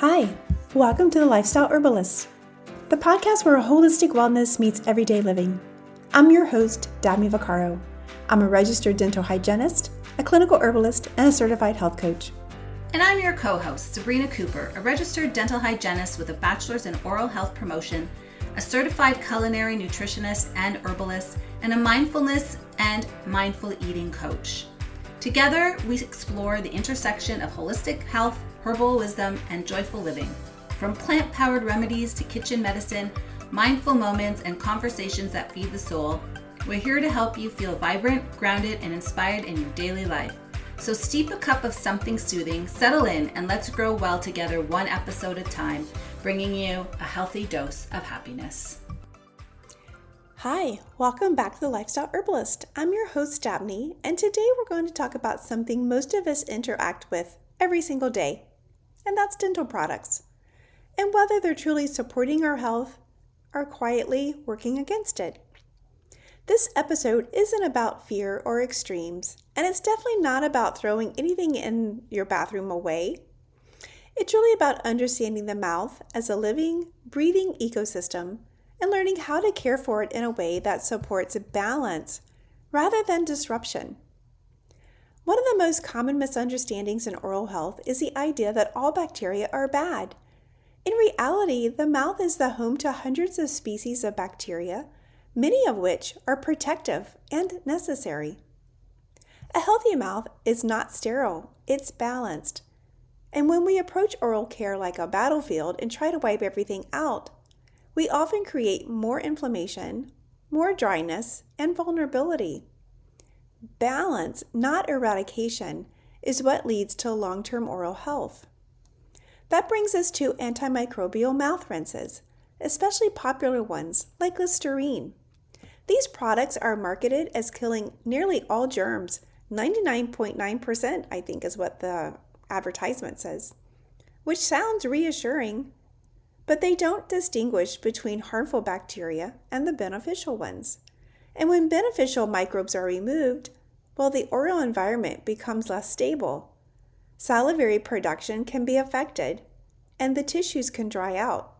Hi, welcome to the Lifestyle Herbalists, the podcast where holistic wellness meets everyday living. I'm your host, Dabney. I'm a registered dental hygienist, a clinical herbalist, and a certified health coach. And I'm your co-host, Sabrina Cooper, a registered dental hygienist with a bachelor's in oral health promotion, a certified culinary nutritionist and herbalist, and a mindfulness and mindful eating coach. Together, we explore the intersection of holistic health, herbal wisdom, and joyful living. From plant-powered remedies to kitchen medicine, mindful moments, and conversations that feed the soul, we're here to help you feel vibrant, grounded, and inspired in your daily life. So steep a cup of something soothing, settle in, and let's grow well together one episode at a time, bringing you a healthy dose of happiness. Hi, welcome back to the Lifestyle Herbalist. I'm your host, Dabney, and today we're going to talk about something most of us interact with every single day, and that's dental products, and whether they're truly supporting our health or quietly working against it. This episode isn't about fear or extremes, and it's definitely not about throwing anything in your bathroom away. It's really about understanding the mouth as a living, breathing ecosystem and learning how to care for it in a way that supports balance rather than disruption. One of the most common misunderstandings in oral health is the idea that all bacteria are bad. In reality, the mouth is the home to hundreds of species of bacteria, many of which are protective and necessary. A healthy mouth is not sterile, it's balanced. And when we approach oral care like a battlefield and try to wipe everything out, we often create more inflammation, more dryness, and vulnerability. Balance, not eradication, is what leads to long-term oral health. That brings us to antimicrobial mouth rinses, especially popular ones like Listerine. These products are marketed as killing nearly all germs, 99.9%, I think is what the advertisement says, which sounds reassuring, but they don't distinguish between harmful bacteria and the beneficial ones. And when beneficial microbes are removed, well, the oral environment becomes less stable. Salivary production can be affected, and the tissues can dry out.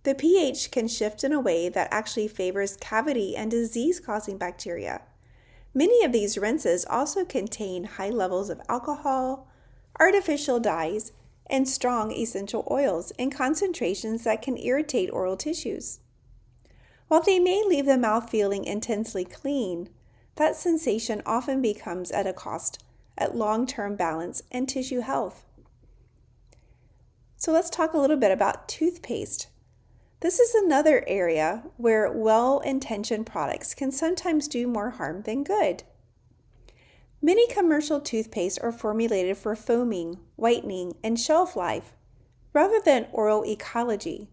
The pH can shift in a way that actually favors cavity and disease-causing bacteria. Many of these rinses also contain high levels of alcohol, artificial dyes, and strong essential oils in concentrations that can irritate oral tissues. While they may leave the mouth feeling intensely clean, that sensation often becomes at a cost at long-term balance and tissue health. So let's talk a little bit about toothpaste. This is another area where well-intentioned products can sometimes do more harm than good. Many commercial toothpaste are formulated for foaming, whitening, and shelf life, rather than oral ecology.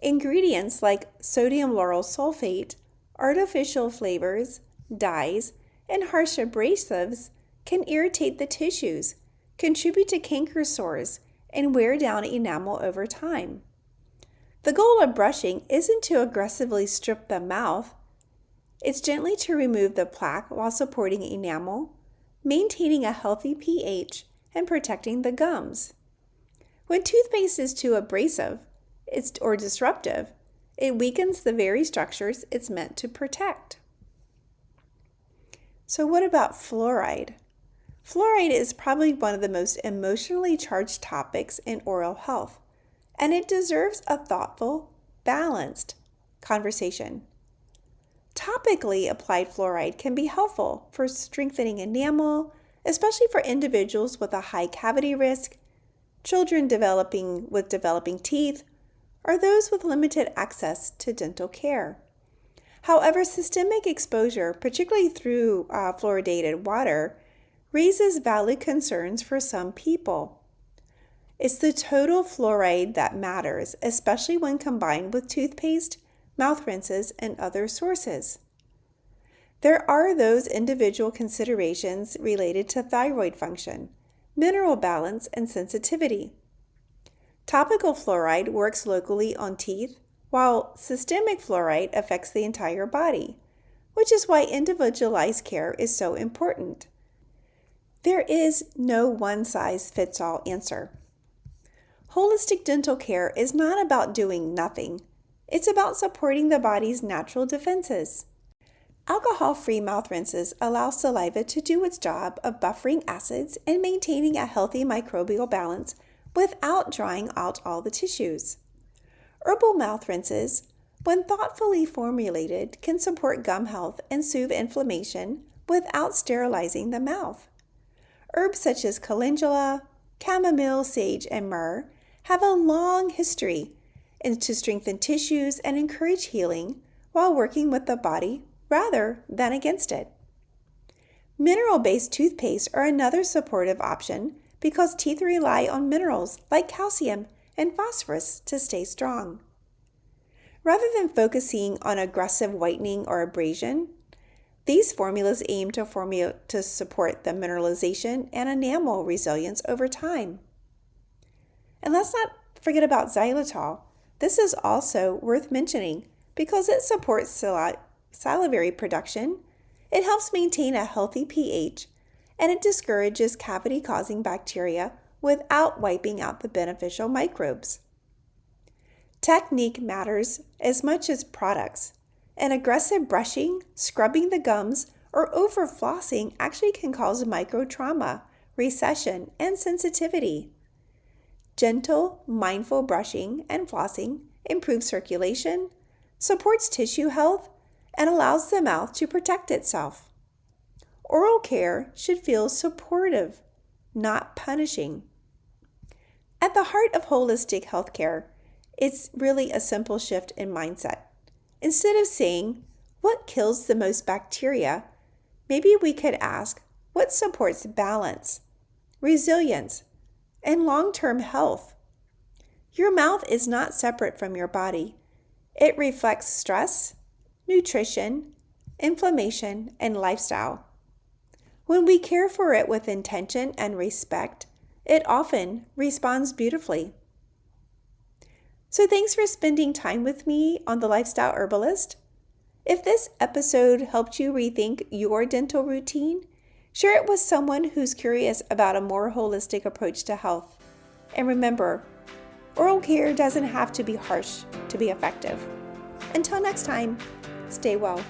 Ingredients like sodium lauryl sulfate, artificial flavors, dyes, and harsh abrasives can irritate the tissues, contribute to canker sores, and wear down enamel over time. The goal of brushing isn't to aggressively strip the mouth. It's gently to remove the plaque while supporting enamel, maintaining a healthy pH, and protecting the gums. When toothpaste is too abrasive or disruptive, it weakens the very structures it's meant to protect. So what about fluoride? Fluoride is probably one of the most emotionally charged topics in oral health, and it deserves a thoughtful, balanced conversation. Topically applied fluoride can be helpful for strengthening enamel, especially for individuals with a high cavity risk, children with developing teeth, or those with limited access to dental care. However, systemic exposure, particularly through fluoridated water, raises valid concerns for some people. It's the total fluoride that matters, especially when combined with toothpaste, mouth rinses, and other sources. There are those individual considerations related to thyroid function, mineral balance, and sensitivity. Topical fluoride works locally on teeth, while systemic fluoride affects the entire body, which is why individualized care is so important. There is no one-size-fits-all answer. Holistic dental care is not about doing nothing. It's about supporting the body's natural defenses. Alcohol-free mouth rinses allow saliva to do its job of buffering acids and maintaining a healthy microbial balance without drying out all the tissues. Herbal mouth rinses, when thoughtfully formulated, can support gum health and soothe inflammation without sterilizing the mouth. Herbs such as calendula, chamomile, sage, and myrrh have a long history to strengthen tissues and encourage healing while working with the body rather than against it. Mineral-based toothpaste are another supportive option because teeth rely on minerals like calcium and phosphorus to stay strong. Rather than focusing on aggressive whitening or abrasion, these formulas aim to support the mineralization and enamel resilience over time. And let's not forget about xylitol. This is also worth mentioning because it supports salivary production, it helps maintain a healthy pH, and it discourages cavity-causing bacteria without wiping out the beneficial microbes. Technique matters as much as products. And aggressive brushing, scrubbing the gums, or over-flossing actually can cause microtrauma, recession, and sensitivity. Gentle, mindful brushing and flossing improves circulation, supports tissue health, and allows the mouth to protect itself. Oral care should feel supportive, not punishing. At the heart of holistic healthcare, it's really a simple shift in mindset. Instead of saying, what kills the most bacteria, maybe we could ask, what supports balance, resilience, and long-term health? Your mouth is not separate from your body. It reflects stress, nutrition, inflammation, and lifestyle. When we care for it with intention and respect, it often responds beautifully. So thanks for spending time with me on the Lifestyle Herbalist. If this episode helped you rethink your dental routine, share it with someone who's curious about a more holistic approach to health. And remember, oral care doesn't have to be harsh to be effective. Until next time, stay well.